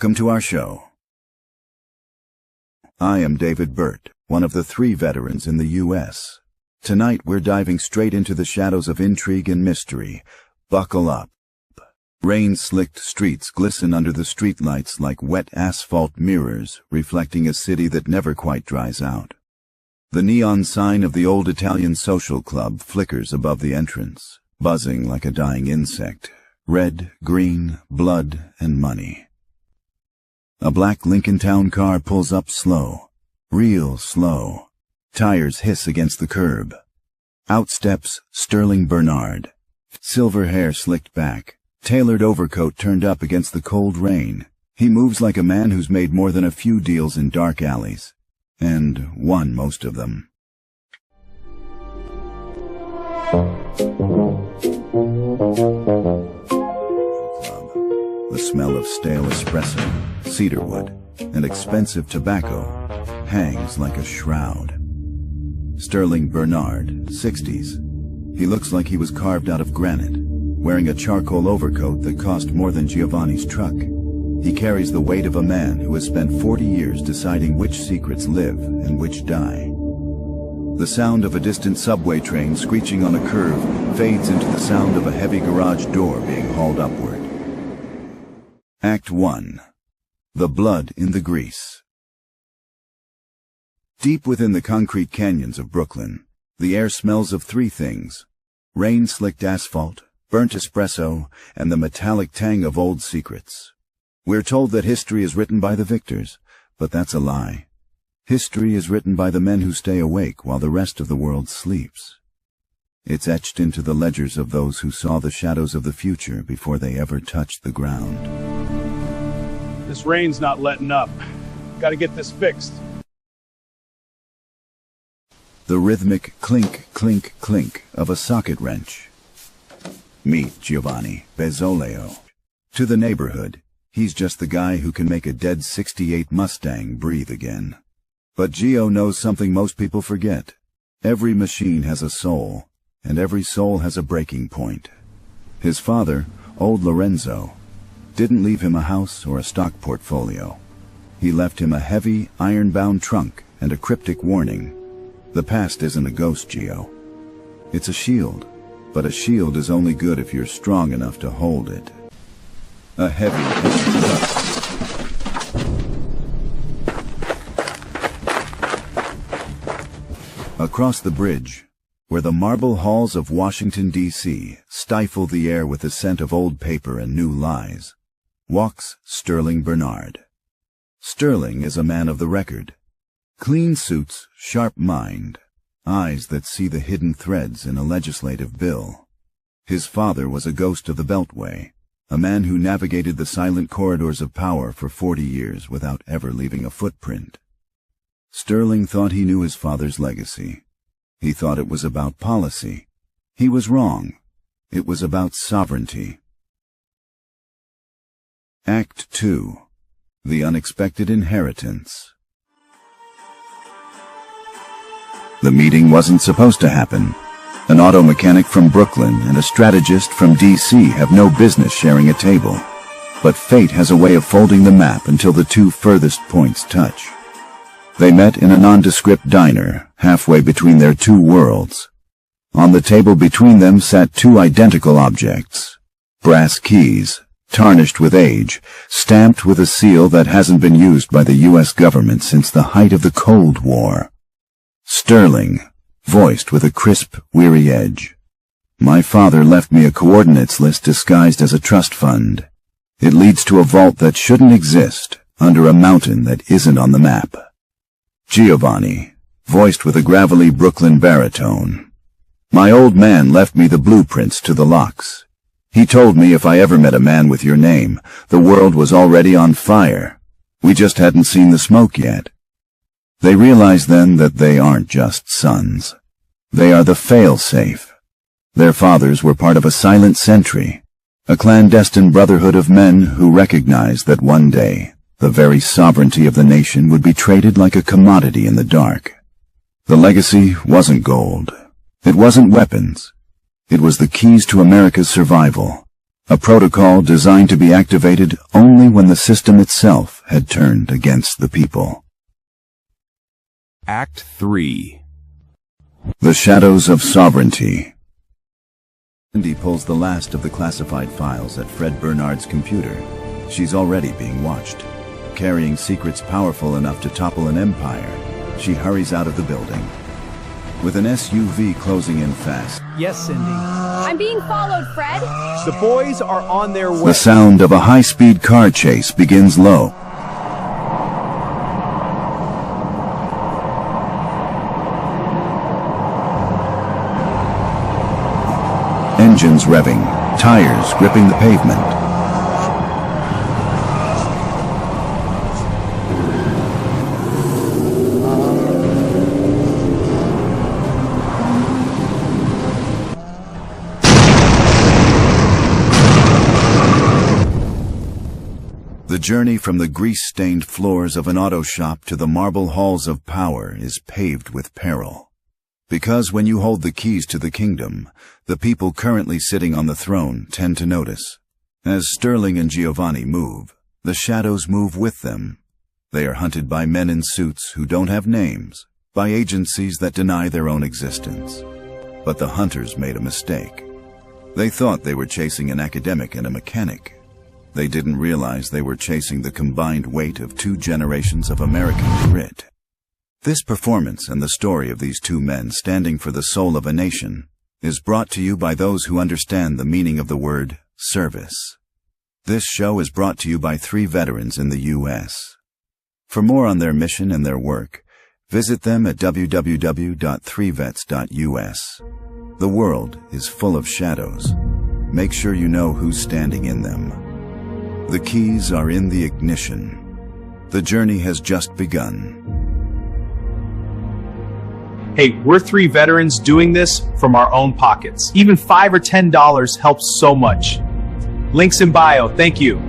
Welcome to our show. I am David Burt, one of the 3 veterans in the U.S. Tonight we're diving straight into the shadows of intrigue and mystery. Buckle up. Rain-slicked streets glisten under the streetlights like wet asphalt mirrors, reflecting a city that never quite dries out. The neon sign of the old Italian social club flickers above the entrance, buzzing like a dying insect. Red, green, blood, and money. A black Lincoln Town car pulls up slow, real slow. Tires hiss against the curb. Out steps Sterling Bearnard. Silver hair slicked back, tailored overcoat turned up against the cold rain. He moves like a man who's made more than a few deals in dark alleys, and won most of them. The smell of stale espresso, cedarwood, and expensive tobacco hangs like a shroud. Sterling Bearnard, 60s. He looks like he was carved out of granite, wearing a charcoal overcoat that cost more than Giovianni's truck. He carries the weight of a man who has spent 40 years deciding which secrets live and which die. The sound of a distant subway train screeching on a curve fades into the sound of a heavy garage door being hauled upward. Act 1. The blood in the grease. Deep within the concrete canyons of Brooklyn, the air smells of 3 things: rain-slicked asphalt, burnt espresso, and the metallic tang of old secrets. We're told that history is written by the victors, but that's a lie. History is written by the men who stay awake while the rest of the world sleeps. It's etched into the ledgers of those who saw the shadows of the future before they ever touched the ground. This rain's not letting up. Gotta get this fixed. The rhythmic clink, clink, clink of a socket wrench. Meet Giovianni, Bisoglio. To the neighborhood, he's just the guy who can make a dead '68 Mustang breathe again. But Gio knows something most people forget. Every machine has a soul, and every soul has a breaking point. His father, old Lorenzo, didn't leave him a house or a stock portfolio. He left him a heavy, iron-bound trunk and a cryptic warning. The past isn't a ghost, Gio. It's a shield, but a shield is only good if you're strong enough to hold it. A heavy Across the bridge, where the marble halls of Washington, D.C. stifle the air with the scent of old paper and new lies, walks Sterling Bearnard. Sterling is a man of the record. Clean suits, sharp mind, eyes that see the hidden threads in a legislative bill. His father was a ghost of the Beltway, a man who navigated the silent corridors of power for 40 years without ever leaving a footprint. Sterling thought he knew his father's legacy. He thought it was about policy. He was wrong. It was about sovereignty. Act 2. The Unexpected Inheritance. The meeting wasn't supposed to happen. An auto mechanic from Brooklyn and a strategist from D.C. have no business sharing a table. But fate has a way of folding the map until the 2 furthest points touch. They met in a nondescript diner, halfway between their 2 worlds. On the table between them sat 2 identical objects. Brass keys, tarnished with age, stamped with a seal that hasn't been used by the U.S. government since the height of the Cold War. Sterling, voiced with a crisp, weary edge. My father left me a coordinates list disguised as a trust fund. It leads to a vault that shouldn't exist, under a mountain that isn't on the map. Giovianni, voiced with a gravelly Brooklyn baritone. My old man left me the blueprints to the locks. He told me if I ever met a man with your name, the world was already on fire. We just hadn't seen the smoke yet. They realize then that they aren't just sons. They are the fail-safe. Their fathers were part of a silent sentry, a clandestine brotherhood of men who recognized that one day the very sovereignty of the nation would be traded like a commodity in the dark. The legacy wasn't gold. It wasn't weapons. It was the keys to America's survival, a protocol designed to be activated only when the system itself had turned against the people. Act 3. The Shadows of Sovereignty. Cindy pulls the last of the classified files at Fred Bearnard's computer. She's already being watched. Carrying secrets powerful enough to topple an empire, she hurries out of the building. With an SUV closing in fast, Yes, Cindy. I'm being followed, Fred. The boys are on their way. the sound of a high-speed car chase begins low. Engines revving, tires gripping the pavement. The journey from the grease-stained floors of an auto shop to the marble halls of power is paved with peril. Because when you hold the keys to the kingdom, the people currently sitting on the throne tend to notice. As Sterling and Giovianni move, the shadows move with them. They are hunted by men in suits who don't have names, by agencies that deny their own existence. But the hunters made a mistake. They thought they were chasing an academic and a mechanic. They didn't realize they were chasing the combined weight of 2 generations of American grit. This performance and the story of these 2 men standing for the soul of a nation is brought to you by those who understand the meaning of the word service. This show is brought to you by 3 veterans in the U.S. For more on their mission and their work, visit them at www.3vets.us. The world is full of shadows. Make sure you know who's standing in them. The keys are in the ignition. The journey has just begun. Hey, we're 3 veterans doing this from our own pockets. Even $5 or $10 helps so much. Links in bio. Thank you.